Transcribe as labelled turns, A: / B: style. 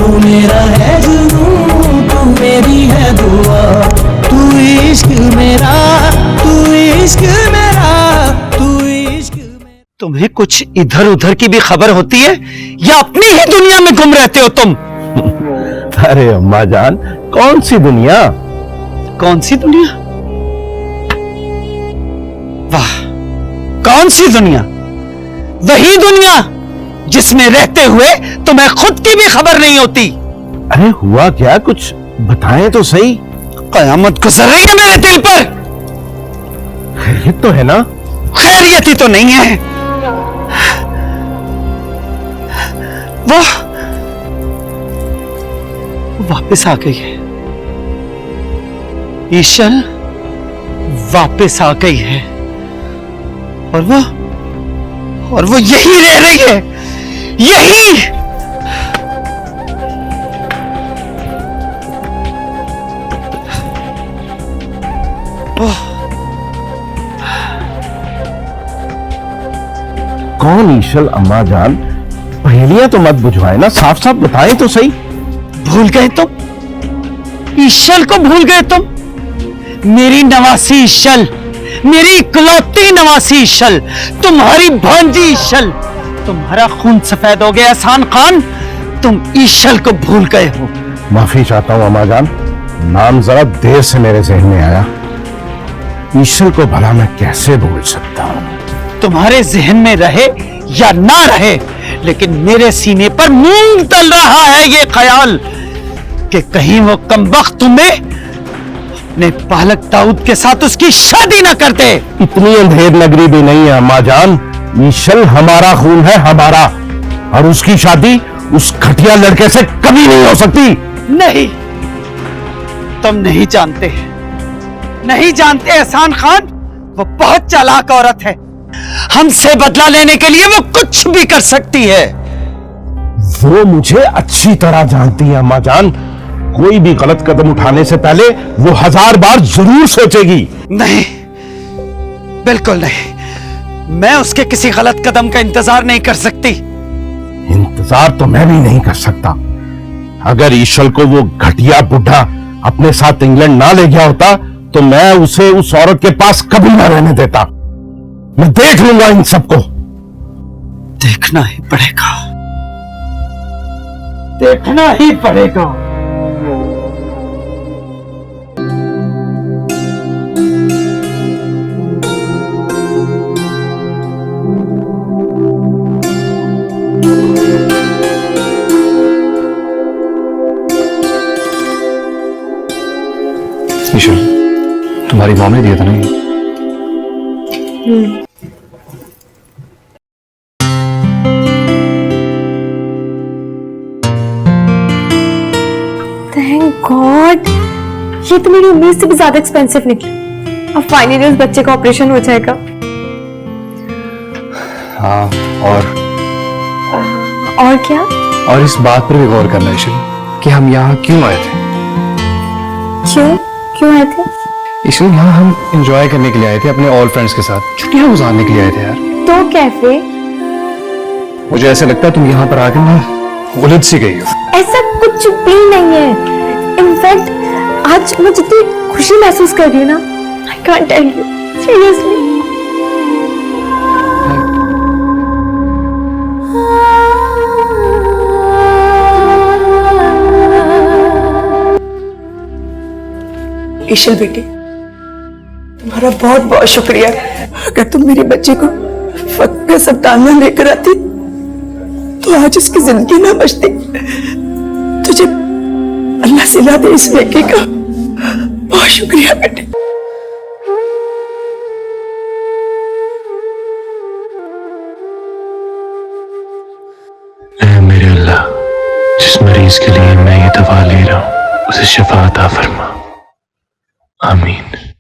A: तू मेरा है जुनून, तू मेरी है दुआ, तू इश्क मेरा, तू इश्क मेरा, तू इश्क मेरा।
B: तुम्हें कुछ इधर उधर की भी खबर होती है या अपनी ही दुनिया में गुम रहते हो तुम?
C: अरे अम्मा जान, कौन सी दुनिया?
B: कौन सी दुनिया? वाह, कौन सी दुनिया? वही दुनिया जिसमें रहते हुए तुम्हें खुद की भी खबर नहीं होती।
C: अरे हुआ क्या, कुछ बताएं तो सही।
B: कयामत गुजर रही है मेरे दिल पर।
C: खैरियत तो है ना?
B: खैरियत ही तो नहीं है। वो वापस आ गई है, ईशल वापस आ गई है, और वो यही रह रही है, यही।
C: कौन ईशल अम्मा जान? पहेलियां तो मत बुझवाए ना, साफ साफ बताएं तो सही।
B: भूल गए तुम? ईशल को भूल गए तुम? मेरी नवासी ईशल, मेरी इकलौती नवासी ईशल, तुम्हारी भांजी ईशल। तुम्हारा खून सफेद हो गया एहसान खान, तुम ईशल को भूल गए हो।
C: माफी चाहता हूं अम्मा जान, नाम जरा देर से मेरे जहन में आया। ईशल को भला मैं कैसे भूल सकता हूं?
B: तुम्हारे जहन में रहे या ना रहे, लेकिन मेरे सीने पर मूंग तल रहा है ये ख्याल कि कहीं वो कमबख्त तुम्हें अपने पालक दाऊद के साथ उसकी शादी ना करते।
C: इतनी अंधेर नगरी भी नहीं है अम्मा जान। ईशल हमारा खून है, हमारा, और उसकी शादी उस घटिया लड़के से कभी नहीं हो सकती।
B: नहीं, तुम नहीं जानते, नहीं जानते एहसान खान, वो बहुत चालाक औरत है। हमसे बदला लेने के लिए वो कुछ भी कर सकती है।
C: वो मुझे अच्छी तरह जानती है अम्मा जान। कोई भी गलत कदम उठाने से पहले वो 1000 बार जरूर सोचेगी।
B: नहीं, बिल्कुल नहीं। मैं उसके किसी गलत कदम का इंतजार नहीं कर सकती।
C: इंतजार तो मैं भी नहीं कर सकता। अगर ईशल को वो घटिया बुढ़ा अपने साथ इंग्लैंड ना ले गया होता तो मैं उसे उस औरत के पास कभी ना रहने देता। मैं देख लूंगा इन सबको।
B: देखना ही पड़ेगा, देखना ही पड़ेगा।
D: ईशल, तुम्हारी मॉम ने दिया था ना ये?
E: थैंक गॉड, ये तो मेरी उम्मीद से भी ज्यादा एक्सपेंसिव निकला। अब फाइनली उस बच्चे का ऑपरेशन हो जाएगा।
D: हाँ,
E: और क्या?
D: और इस बात पर भी गौर करना ईशल कि हम यहाँ क्यों आए थे।
E: क्यों आए थे?
D: ईशल, यहाँ हम एंजॉय करने के लिए आए थे, अपने ऑल फ्रेंड्स के साथ छुट्टियां गुजारने के लिए आए थे यार।
E: तो कैफे?
D: मुझे ऐसा लगता है तुम यहाँ पर आकर ना उलझ सी गई हो।
E: ऐसा कुछ भी नहीं है। इनफैक्ट आज मैं जितनी खुशी महसूस कर रही हूँ ना, I can't tell you, seriously.
F: Ishal बेटी, तुम्हारा बहुत बहुत शुक्रिया। अगर तुम मेरे बच्चे को वक्त पे अस्पताल में लेकर आती तो आज उसकी जिंदगी ना बचती। तुझे अल्लाह से ला दे इस बेटे का। बहुत शुक्रिया बेटे।
G: ऐ मेरे अल्लाह, जिस मरीज के लिए मैं ये दवा ले रहा हूं उसे शिफा अता फरमा। आमीन।